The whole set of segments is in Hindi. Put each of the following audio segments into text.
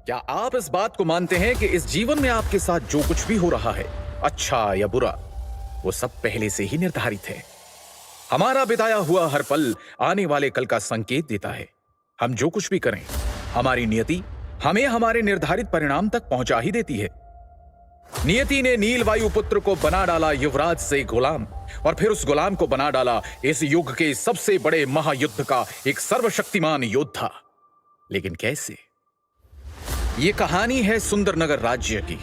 क्या आप इस बात को मानते हैं कि इस जीवन में आपके साथ जो कुछ भी हो रहा है, अच्छा या बुरा, वो सब पहले से ही निर्धारित है? हमारा बिताया हुआ हर पल आने वाले कल का संकेत देता है। हम जो कुछ भी करें, हमारी नियति हमें हमारे निर्धारित परिणाम तक पहुंचा ही देती है। नियति ने नील वायुपुत्र को बना डाला युवराज से गुलाम, और फिर उस गुलाम को बना डाला इस युग के सबसे बड़े महायुद्ध का एक सर्वशक्तिमान योद्धा। लेकिन कैसे? ये कहानी है सुंदरनगर राज्य की,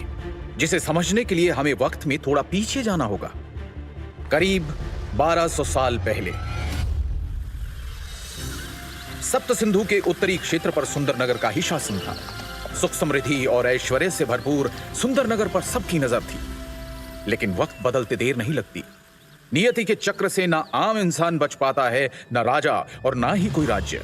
जिसे समझने के लिए हमें वक्त में थोड़ा पीछे जाना होगा। करीब 1200 साल पहले सप्त सिंधु के उत्तरी क्षेत्र पर सुंदरनगर का ही शासन था। सुख समृद्धि और ऐश्वर्य से भरपूर सुंदरनगर पर सबकी नजर थी। लेकिन वक्त बदलते देर नहीं लगती। नियति के चक्र से ना आम इंसान बच पाता है, ना राजा और ना ही कोई राज्य।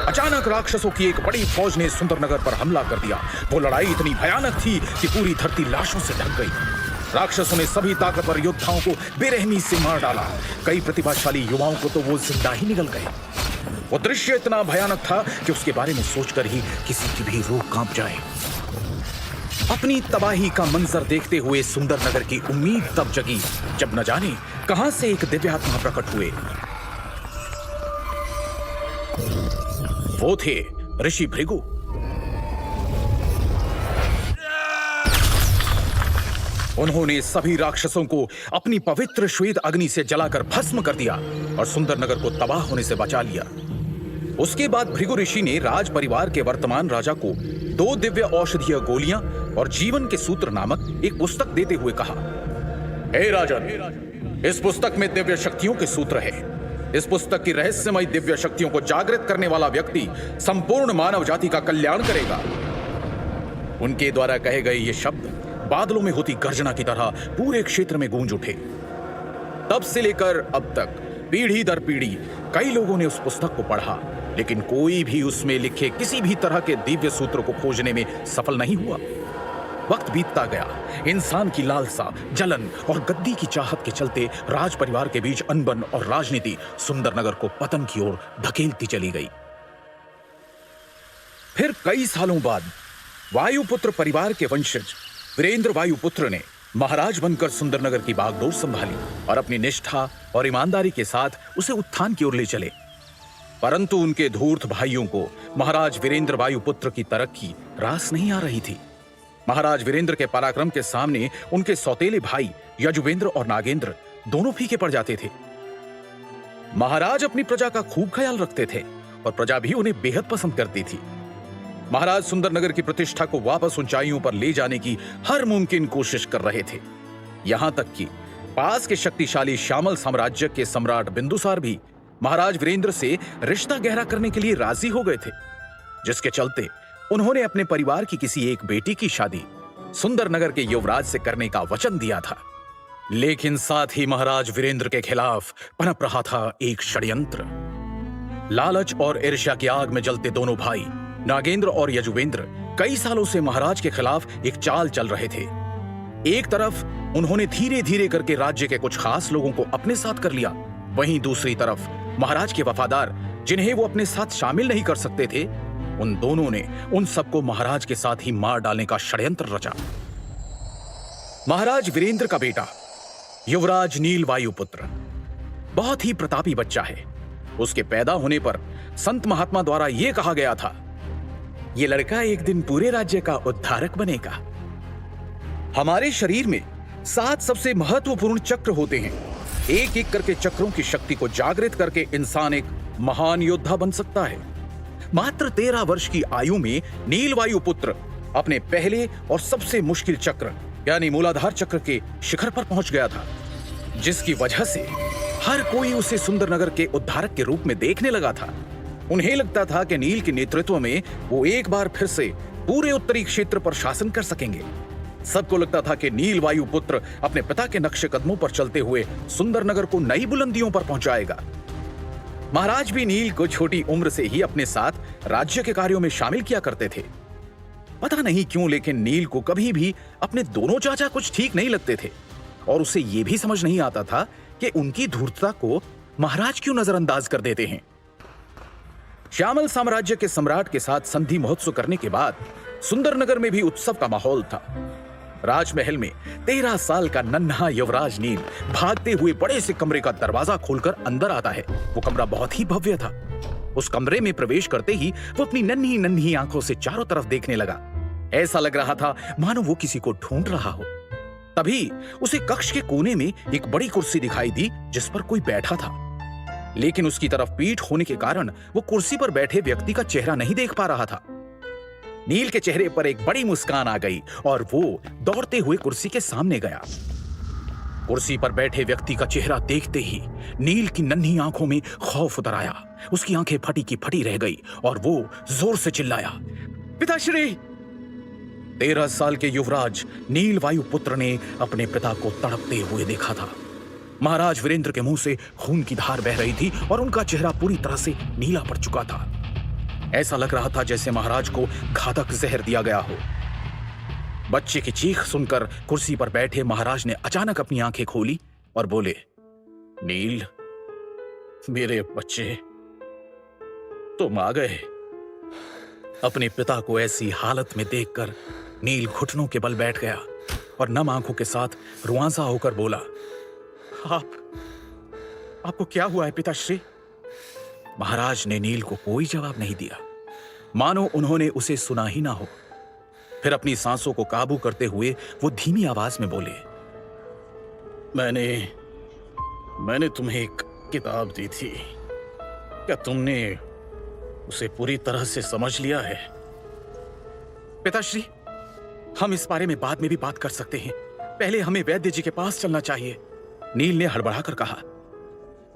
अचानक राक्षसों की एक बड़ी फौज ने सुंदरनगर पर हमला कर दिया। वो लड़ाई इतनी भयानक थी कि पूरी धरती लाशों से ढक गई। राक्षसों ने सभी ताकतवर योद्धाओं को बेरहमी से मार डाला। कई प्रतिभाशाली युवाओं को तो वो जिंदा ही निकल गए। वो दृश्य इतना भयानक था कि उसके बारे में सोचकर ही किसी की भी रूह कांप जाए। अपनी तबाही का मंजर देखते हुए सुंदरनगर की उम्मीद तब जगी जब न जाने कहां से एक दिव्यात्मा प्रकट हुए। वो थे ऋषि भृगु। उन्होंने सभी राक्षसों को अपनी पवित्र श्वेत अग्नि से जलाकर भस्म कर दिया और सुंदरनगर को तबाह होने से बचा लिया। उसके बाद भृगु ऋषि ने राज परिवार के वर्तमान राजा को 2 दिव्य औषधीय गोलियां और जीवन के सूत्र नामक एक पुस्तक देते हुए कहा, हे राजन, इस पुस्तक में दिव्य शक्तियों के सूत्र है। इस पुस्तक की रहस्यमय दिव्य शक्तियों को जागृत करने वाला व्यक्ति संपूर्ण मानव जाति का कल्याण करेगा। उनके द्वारा कहे गए ये शब्द बादलों में होती गर्जना की तरह पूरे क्षेत्र में गूंज उठे। तब से लेकर अब तक पीढ़ी दर पीढ़ी कई लोगों ने उस पुस्तक को पढ़ा, लेकिन कोई भी उसमें लिखे किसी भी तरह के दिव्य सूत्र को खोजने में सफल नहीं हुआ। वक्त बीतता गया। इंसान की लालसा, जलन और गद्दी की चाहत के चलते राज परिवार के बीच अनबन और राजनीति सुंदरनगर को पतन की ओर धकेलती चली गई। फिर कई सालों बाद वायुपुत्र परिवार के वंशज वीरेंद्र वायुपुत्र ने महाराज बनकर सुंदरनगर की बागडोर संभाली और अपनी निष्ठा और ईमानदारी के साथ उसे उत्थान की ओर ले चले। परंतु उनके धूर्त भाइयों को महाराज वीरेंद्र वायुपुत्र की तरक्की रास नहीं आ रही थी। महाराज वीरेंद्र के पराक्रम के सामने उनके सौतेले भाई यजुवेंद्र और नागेंद्र दोनों फीके पड़ जाते थे। महाराज अपनी प्रजा का खूब ख्याल रखते थे और प्रजा भी उन्हें बेहद पसंद करती थी। महाराज सुंदरनगर की प्रतिष्ठा को वापस ऊंचाइयों पर ले जाने की हर मुमकिन कोशिश कर रहे थे। यहां तक कि पास के शक्तिशाली श्यामल साम्राज्य के सम्राट बिंदुसार भी महाराज वीरेंद्र से रिश्ता गहरा करने के लिए राजी हो गए थे, जिसके चलते उन्होंने अपने परिवार की किसी एक बेटी की शादी सुंदरनगर के युवराज से करने का वचन दिया था। लेकिन साथ ही महाराज वीरेंद्र के खिलाफ पनप रहा था एक षड्यंत्र। लालच और ईर्ष्या की आग में जलते दोनों भाई नागेंद्र और यजुवेंद्र कई सालों से महाराज के खिलाफ एक चाल चल रहे थे। एक तरफ उन्होंने धीरे धीरे करके राज्य के कुछ खास लोगों को अपने साथ कर लिया, वहीं दूसरी तरफ महाराज के वफादार, जिन्हें वो अपने साथ शामिल नहीं कर सकते थे, उन दोनों ने उन सबको महाराज के साथ ही मार डालने का षड्यंत्र रचा। महाराज वीरेंद्र का बेटा युवराज नील वायुपुत्र बहुत ही प्रतापी बच्चा है। उसके पैदा होने पर संत महात्मा द्वारा यह कहा गया था, यह लड़का एक दिन पूरे राज्य का उद्धारक बनेगा। हमारे शरीर में 7 सबसे महत्वपूर्ण चक्र होते हैं। एक एक करके चक्रों की शक्ति को जागृत करके इंसान एक महान योद्धा बन सकता है। मात्र 13 वर्ष की आयु में नील वायुपुत्र अपने पहले और सबसे मुश्किल चक्र यानी मूलाधार चक्र के शिखर पर पहुंच गया था, जिसकी वजह से हर कोई उसे सुंदरनगर के उद्धारक के रूप में देखने लगा था। उन्हें लगता था कि नील के नेतृत्व में वो एक बार फिर से पूरे उत्तरी क्षेत्र पर शासन कर सकेंगे। सबको लगता था कि नील वायुपुत्र अपने पिता के नक्शे कदमों पर चलते हुए सुंदरनगर को नई बुलंदियों पर पहुंचाएगा। महाराज भी नील को छोटी उम्र से ही अपने साथ राज्य के कार्यों में शामिल किया करते थे। पता नहीं क्यों, लेकिन नील को कभी भी अपने दोनों चाचा कुछ ठीक नहीं लगते थे और उसे यह भी समझ नहीं आता था कि उनकी धूर्तता को महाराज क्यों नजरअंदाज कर देते हैं। श्यामल साम्राज्य के सम्राट के साथ संधि महोत्सव करने के बाद सुंदरनगर में भी उत्सव का माहौल था। राजमहल में 13 साल का नन्हा युवराज नील भागते हुए बड़े से कमरे का दरवाजा खोलकर अंदर आता है। वो कमरा बहुत ही भव्य था। उस कमरे में प्रवेश करते ही वो अपनी नन्ही नन्ही आंखों से चारों तरफ देखने लगा। ऐसा लग रहा था मानो वो किसी को ढूंढ रहा हो। तभी उसे कक्ष के कोने में एक बड़ी कुर्सी दिखाई दी जिस पर कोई बैठा था, लेकिन उसकी तरफ पीठ होने के कारण वो कुर्सी पर बैठे व्यक्ति का चेहरा नहीं देख पा रहा था। नील के चेहरे पर एक बड़ी मुस्कान आ गई और वो दौड़ते हुए कुर्सी के सामने गया। कुर्सी पर बैठे व्यक्ति का चेहरा देखते ही नील की नन्ही आंखों में खौफ उतर आया। उसकी आंखें फटी की फटी रह गई और वो जोर से चिल्लाया, पिताश्री! 13 साल के युवराज नील वायुपुत्र ने अपने पिता को तड़पते हुए देखा था। महाराज वीरेंद्र के मुंह से खून की धार बह रही थी और उनका चेहरा पूरी तरह से नीला पड़ चुका था। ऐसा लग रहा था जैसे महाराज को घातक जहर दिया गया हो। बच्चे की चीख सुनकर कुर्सी पर बैठे महाराज ने अचानक अपनी आंखें खोली और बोले, नील, मेरे बच्चे, तुम आ गए। अपने पिता को ऐसी हालत में देखकर नील घुटनों के बल बैठ गया और नम आंखों के साथ रुआंसा होकर बोला, आपको क्या हुआ है पिताश्री? महाराज ने नील को कोई जवाब नहीं दिया, मानो उन्होंने उसे सुना ही ना हो। फिर अपनी सांसों को काबू करते हुए वो धीमी आवाज में बोले, मैंने तुम्हें एक किताब दी थी, क्या तुमने उसे पूरी तरह से समझ लिया है? पिताश्री, हम इस बारे में बाद में भी बात कर सकते हैं, पहले हमें वैद्य जी के पास चलना चाहिए, नील ने हड़बड़ाकर कहा।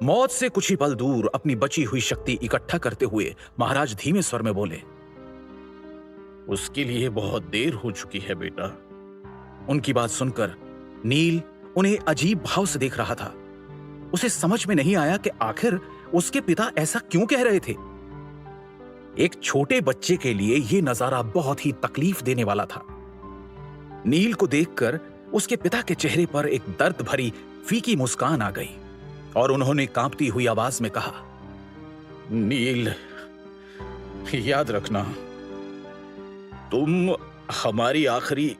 मौत से कुछ ही पल दूर अपनी बची हुई शक्ति इकट्ठा करते हुए महाराज धीमे स्वर में बोले, उसके लिए बहुत देर हो चुकी है बेटा। उनकी बात सुनकर नील उन्हें अजीब भाव से देख रहा था। उसे समझ में नहीं आया कि आखिर उसके पिता ऐसा क्यों कह रहे थे। एक छोटे बच्चे के लिए यह नजारा बहुत ही तकलीफ देने वाला था। नील को देखकर उसके पिता के चेहरे पर एक दर्द भरी फीकी मुस्कान आ गई और उन्होंने कांपती हुई आवाज में कहा, नील, याद रखना, तुम हमारी आखिरी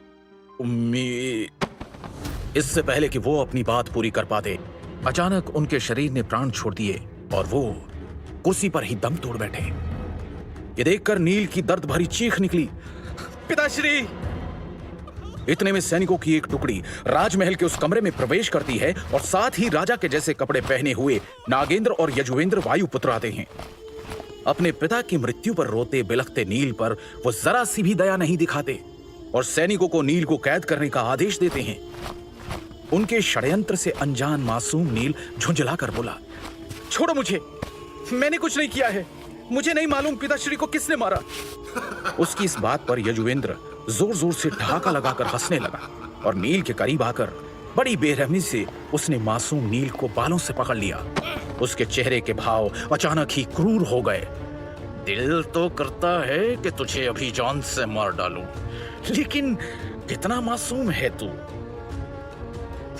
उम्मीद। इससे पहले कि वो अपनी बात पूरी कर पाते, अचानक उनके शरीर ने प्राण छोड़ दिए और वो कुर्सी पर ही दम तोड़ बैठे। ये देखकर नील की दर्द भरी चीख निकली, पिताश्री! इतने में सैनिकों की एक टुकड़ी राजमहल के उस कमरे में प्रवेश करती है और साथ ही राजा के जैसे कपड़े पहने हुए नागेंद्र और यजुवेंद्र वायुपुत्र आते हैं। अपने पिता की मृत्यु पर रोते बिलखते नील पर वो जरा सी भी दया नहीं दिखाते और सैनिकों को नील को कैद करने का आदेश देते हैं। उनके षड्यंत्र से अनजान मासूम नील झुंझलाकर बोला, छोड़ो मुझे, मैंने कुछ नहीं किया है, मुझे नहीं मालूम पिताश्री को किसने मारा। उसकी इस बात पर यजुवेंद्र जोर जोर से ठहाका लगाकर हंसने लगा और नील के करीब आकर बड़ी बेरहमी से उसने मासूम नील को बालों से पकड़ लिया। उसके चेहरे के भाव अचानक ही क्रूर हो गए। दिल तो करता है कि तुझे अभी जान से मार डालूं, लेकिन कितना मासूम है तू।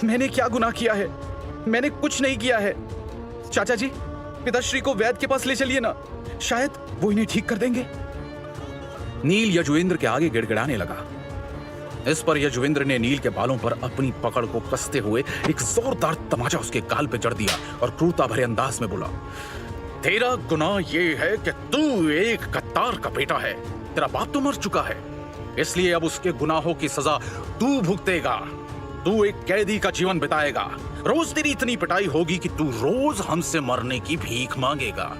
मैंने क्या गुनाह किया है? मैंने कुछ नहीं किया है। चाचा जी, पिताश्री को वैद्य के पास ले चलिए ना, शायद वो इन्हें ठीक कर देंगे। नील यजुवेंद्र के आगे गिड़गिड़ाने लगा। इस पर यजुवेंद्र ने नील के बालों पर अपनी पकड़ को कसते हुए एक जोरदार तमाचा उसके गाल पे जड़ दिया और क्रूरता भरे अंदाज में बोला, तेरा गुनाह ये है कि तू एक गद्दार का बेटा है। तेरा बाप तो मर चुका है, इसलिए अब उसके गुनाहों की सजा तू भुगतेगा। तू एक कैदी का जीवन बिताएगा। रोज तेरी इतनी पिटाई होगी कि तू रोज हमसे मरने की भीख मांगेगा।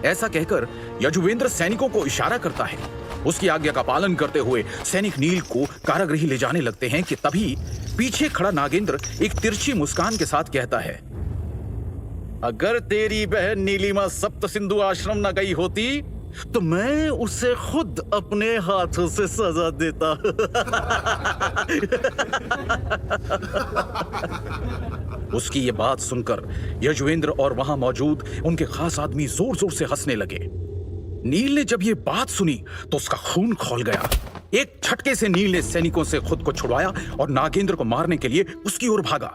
ऐसा कहकर यजुवेंद्र सैनिकों को इशारा करता है। उसकी आज्ञा का पालन करते हुए सैनिक नील को कारागृह ले जाने लगते हैं कि तभी पीछे खड़ा नागेंद्र एक तिरछी मुस्कान के साथ कहता है, अगर तेरी बहन नीलिमा सप्त सिंधु आश्रम न गई होती तो मैं उसे खुद अपने हाथों से सजा देता। उसकी ये बात सुनकर यजुवेंद्र और वहां मौजूद उनके खास आदमी जोर जोर से हंसने लगे। नील ने जब ये बात सुनी तो उसका खून खौल गया। एक झटके से नील ने सैनिकों से खुद को छुड़वाया और नागेंद्र को मारने के लिए उसकी ओर भागा।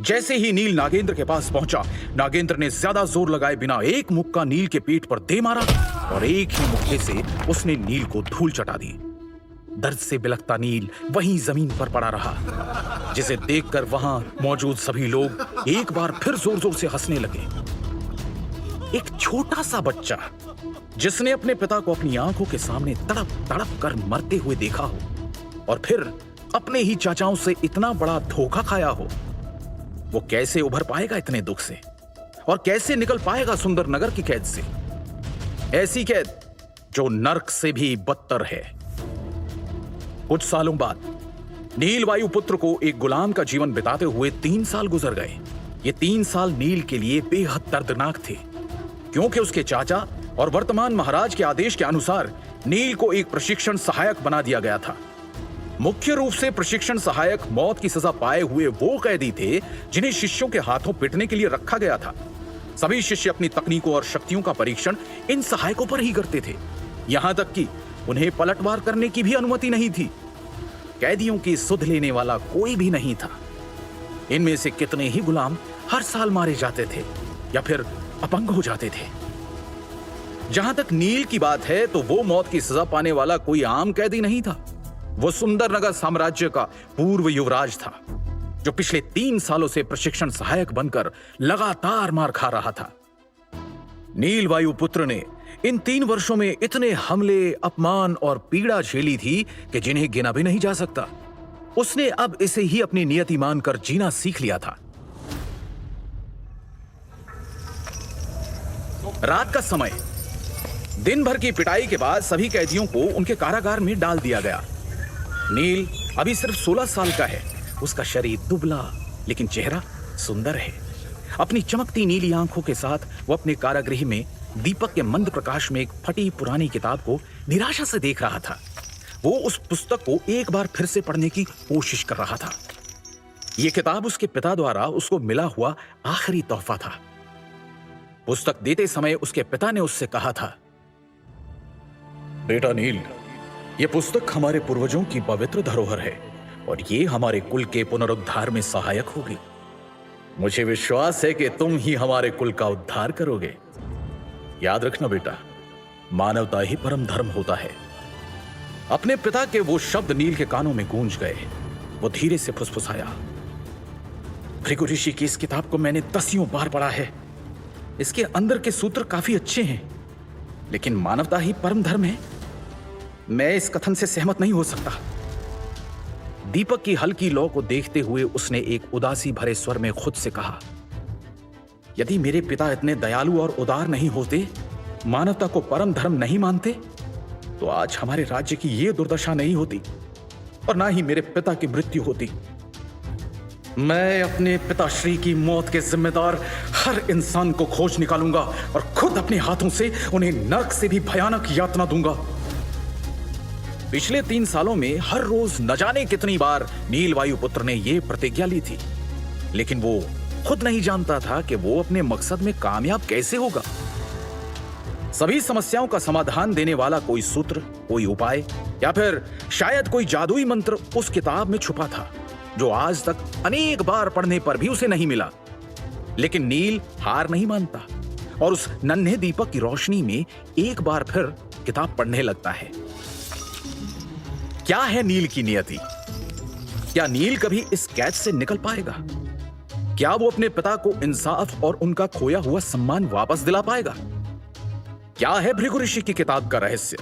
जैसे ही नील नागेंद्र के पास पहुंचा, नागेंद्र ने ज्यादा जोर लगाए बिना एक मुक्का नील के पीठ पर दे मारा और एक ही मुक्के से उसने नील को धूल चटा दी। दर्द से बिलखता नील वहीं जमीन पर पड़ा रहा, जिसे देखकर वहां मौजूद सभी लोग एक बार फिर जोर जोर से हंसने लगे। एक छोटा सा बच्चा जिसने अपने पिता को अपनी आंखों के सामने तड़प तड़प कर मरते हुए देखा हो और फिर अपने ही चाचाओं से इतना बड़ा धोखा खाया हो, वो कैसे उभर पाएगा इतने दुख से और कैसे निकल पाएगा सुंदरनगर की कैद से, ऐसी कैद जो नर्क से भी बदतर है। कुछ सालों बाद नील वायुपुत्र को एक गुलाम का जीवन बिताते हुए 3 साल गुजर गए। ये 3 साल नील के लिए बेहद दर्दनाक थे, क्योंकि उसके चाचा और वर्तमान महाराज के आदेश के अनुसार नील को एक प्रशिक्षण सहायक बना दिया गया था। मुख्य रूप से प्रशिक्षण सहायक मौत की सजा पाए हुए वो कैदी थे जिन्हें शिष्यों के हाथों पीटने के लिए रखा गया था। सभी शिष्य अपनी तकनीकों और शक्तियों का परीक्षण इन सहायकों पर ही करते थे, यहां तक कि उन्हें पलटवार करने की भी अनुमति नहीं थी। कैदियों की सुध लेने वाला कोई भी नहीं था। इनमें से कितने ही गुलाम हर साल मारे जाते थे या फिर अपंग हो जाते थे। जहां तक नील की बात है तो वो मौत की सजा पाने वाला कोई आम कैदी नहीं था। वो सुंदरनगर साम्राज्य का पूर्व युवराज था, जो पिछले 3 सालों से प्रशिक्षण सहायक बनकर लगातार मार खा रहा था। नील वायुपुत्र ने इन 3 वर्षों में इतने हमले, अपमान और पीड़ा झेली थी कि जिन्हें गिना भी नहीं जा सकता। उसने अब इसे ही अपनी नियति मानकर जीना सीख लिया था। रात का समय, दिन भर की पिटाई के बाद सभी कैदियों को उनके कारागार में डाल दिया गया। नील अभी सिर्फ 16 साल का है। उसका शरीर दुबला लेकिन चेहरा सुंदर है। अपनी चमकती नीली आंखों के साथ वो अपने कारागृह में दीपक के मंद प्रकाश में एक फटी पुरानी किताब को निराशा से देख रहा था। वो उस पुस्तक को एक बार फिर से पढ़ने की कोशिश कर रहा था। यह किताब उसके पिता द्वारा उसको मिला हुआ आखिरी तोहफा था। पुस्तक देते समय उसके पिता ने उससे कहा था, बेटा नील, यह पुस्तक हमारे पूर्वजों की पवित्र धरोहर है और ये हमारे कुल के पुनरुद्धार में सहायक होगी। मुझे विश्वास है कि तुम ही हमारे कुल का उद्धार करोगे। याद रखना बेटा, मानवता ही परम धर्म होता है। अपने पिता के वो शब्द नील के कानों में गूंज गए। वो धीरे से फुसफुसाया, भृगु ऋषि की इस किताब को मैंने 10 बार पढ़ा है। इसके अंदर के सूत्र काफी अच्छे हैं, लेकिन मानवता ही परम धर्म है। मैं इस कथन से सहमत नहीं हो सकता। दीपक की हल्की लौ को देखते हुए उसने एक उदासी भरे स्वर में खुद से कहा, यदि मेरे पिता इतने दयालु और उदार नहीं होते, मानवता को परम धर्म नहीं मानते, तो आज हमारे राज्य की यह दुर्दशा नहीं होती और ना ही मेरे पिता की मृत्यु होती। मैं अपने पिताश्री की मौत के जिम्मेदार हर इंसान को खोज निकालूंगा और खुद अपने हाथों से उन्हें नर्क से भी भयानक यातना दूंगा। पिछले 3 सालों में हर रोज न जाने कितनी बार नील वायुपुत्र ने यह प्रतिज्ञा ली थी, लेकिन वो खुद नहीं जानता था कि वो अपने मकसद में कामयाब कैसे होगा। सभी समस्याओं का समाधान देने वाला कोई सूत्र, कोई उपाय या फिर शायद कोई जादुई मंत्र उस किताब में छुपा था, जो आज तक अनेक बार पढ़ने पर भी उसे नहीं मिला। लेकिन नील हार नहीं मानता और उस नन्हे दीपक की रोशनी में एक बार फिर किताब पढ़ने लगता है। क्या है नील की नियति? क्या नील कभी इस कैद से निकल पाएगा? क्या वो अपने पिता को इंसाफ और उनका खोया हुआ सम्मान वापस दिला पाएगा? क्या है भृगु ऋषि की किताब का रहस्य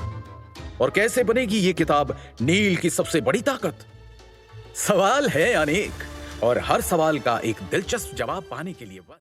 और कैसे बनेगी ये किताब नील की सबसे बड़ी ताकत? सवाल है अनेक और हर सवाल का एक दिलचस्प जवाब पाने के लिए